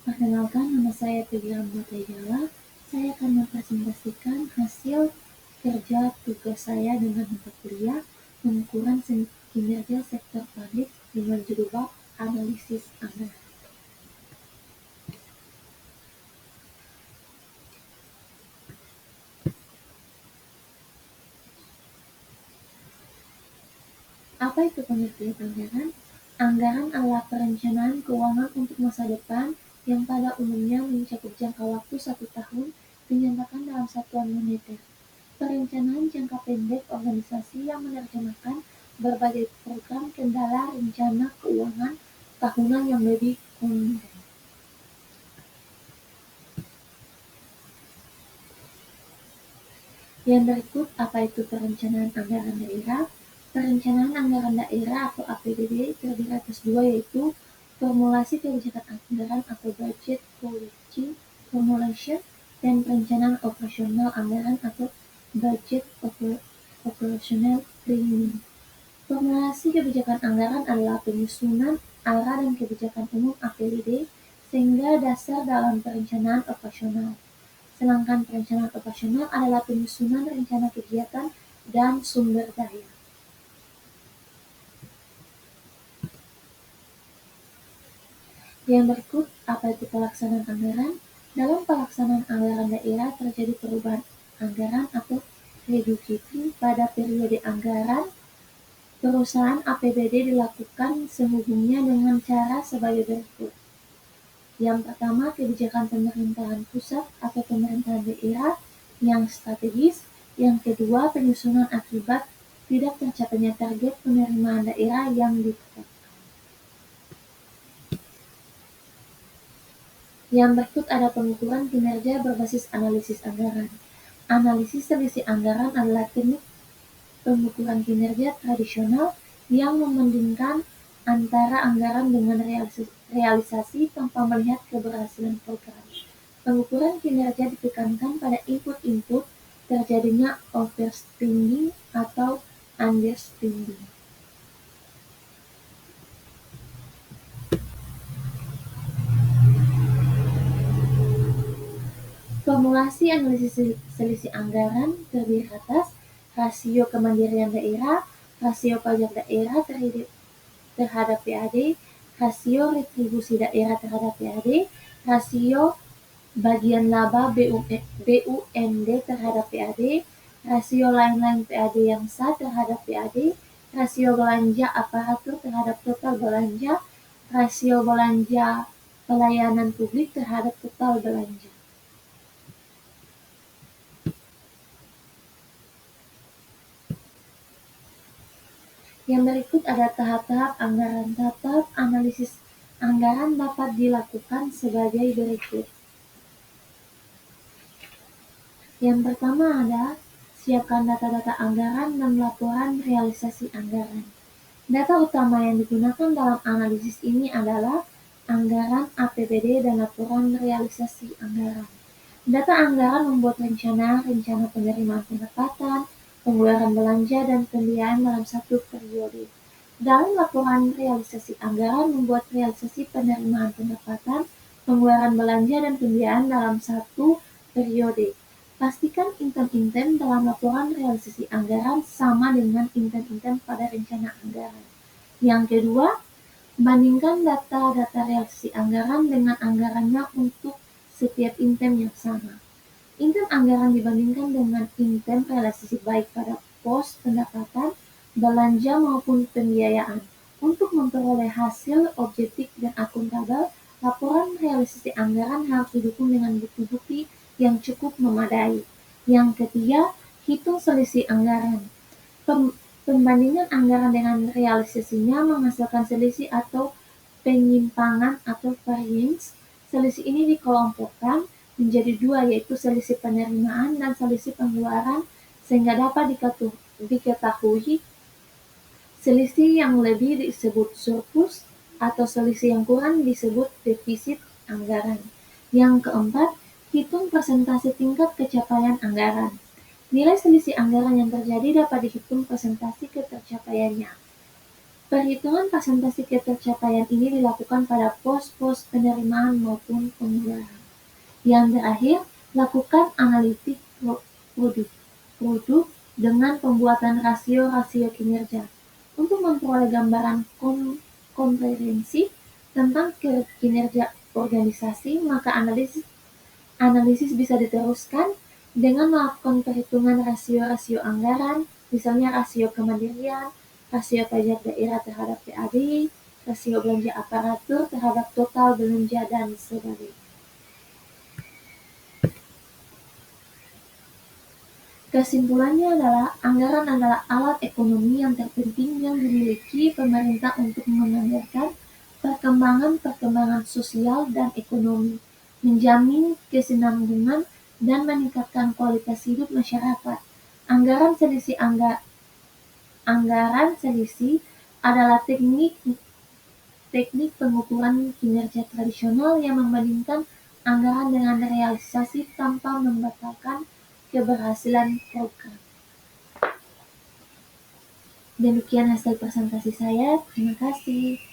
Perkenalkan, nama saya Febian Batejala. Saya akan mempresentasikan hasil kerja tugas saya dengan mata kuliah pengukuran kinerja sektor publik dengan judul bab analisis anggaran. Apa itu pengertian anggaran? Anggaran adalah perencanaan keuangan untuk masa depan yang pada umumnya mencakup jangka waktu 1 tahun dinyatakan dalam satuan moneter. Perencanaan jangka pendek organisasi yang menerjemahkan berbagai program kendala rencana keuangan tahunan yang lebih konkret. Yang berikut apa itu perencanaan anggaran daerah? Perencanaan anggaran daerah atau APBD terdiri atas dua, yaitu formulasi kebijakan anggaran atau budget policy formulation dan perencanaan operasional anggaran atau budget operational planning. Formulasi kebijakan anggaran adalah penyusunan arah dan kebijakan umum APBD sehingga dasar dalam perencanaan operasional. Sedangkan perencanaan operasional adalah penyusunan rencana kegiatan dan sumber daya. Yang berikut apa itu pelaksanaan anggaran? Dalam pelaksanaan anggaran daerah terjadi perubahan anggaran atau reduktif pada periode anggaran. Perusahaan APBD dilakukan sehubungnya dengan cara sebagai berikut. Yang pertama, kebijakan pemerintahan pusat atau pemerintahan daerah yang strategis. Yang kedua, penyusunan akibat tidak tercapainya target penerimaan daerah yang ditetapkan. Yang berikut ada pengukuran kinerja berbasis analisis anggaran. Analisis selisih anggaran adalah teknik pengukuran kinerja tradisional yang membandingkan antara anggaran dengan realisasi tanpa melihat keberhasilan program. Pengukuran kinerja ditekankan pada input-input terjadinya overspending atau underspending. Formulasi analisis selisih anggaran terdiri atas rasio kemandirian daerah, rasio pajak daerah terhadap PAD, rasio retribusi daerah terhadap PAD, rasio bagian laba BUMD terhadap PAD, rasio lain-lain PAD yang sah terhadap PAD, rasio belanja aparatur terhadap total belanja, rasio belanja pelayanan publik terhadap total belanja. Yang berikut ada tahap-tahap anggaran. Tahap analisis anggaran dapat dilakukan sebagai berikut. Yang pertama ada siapkan data-data anggaran dan laporan realisasi anggaran. Data utama yang digunakan dalam analisis ini adalah anggaran APBD dan laporan realisasi anggaran. Data anggaran membuat rencana penerimaan pendapatan, pengeluaran belanja, dan pembiayaan dalam satu periode. Dalam laporan realisasi anggaran membuat realisasi penerimaan pendapatan, pengeluaran belanja, dan pembiayaan dalam satu periode. Pastikan item-item dalam laporan realisasi anggaran sama dengan item-item pada rencana anggaran. Yang kedua, bandingkan data-data realisasi anggaran dengan anggarannya untuk setiap item yang sama. Item anggaran dibandingkan dengan item realisasi baik pada pos pendapatan, belanja maupun pembiayaan. Untuk memperoleh hasil objektif dan akuntabel, laporan realisasi anggaran harus didukung dengan bukti-bukti yang cukup memadai. Yang ketiga, hitung selisih anggaran. Pembandingan anggaran dengan realisasinya menghasilkan selisih atau penyimpangan atau variance. Selisih ini dikelompokkan menjadi dua, yaitu selisih penerimaan dan selisih pengeluaran, sehingga dapat diketahui selisih yang lebih disebut surplus atau selisih yang kurang disebut defisit anggaran. Yang keempat, hitung persentase tingkat kecapaian anggaran. Nilai selisih anggaran yang terjadi dapat dihitung persentase ketercapaiannya. Perhitungan persentase ketercapaian ini dilakukan pada pos-pos penerimaan maupun pengeluaran. Yang terakhir, lakukan analitik produk dengan pembuatan rasio-rasio kinerja. Untuk memperoleh gambaran komprehensif tentang kinerja organisasi, maka analisis bisa diteruskan dengan melakukan perhitungan rasio-rasio anggaran, misalnya rasio kemandirian, rasio pajak daerah terhadap PAD, rasio belanja aparatur terhadap total belanja, dan sebagainya. Kesimpulannya adalah, anggaran adalah alat ekonomi yang terpenting yang dimiliki pemerintah untuk menganggarkan perkembangan sosial dan ekonomi, menjamin kesinambungan, dan meningkatkan kualitas hidup masyarakat. Anggaran selisih adalah teknik pengukuran kinerja tradisional yang membandingkan anggaran dengan realisasi tanpa membatalkan keberhasilan program. Demikian hasil presentasi saya. Terima kasih.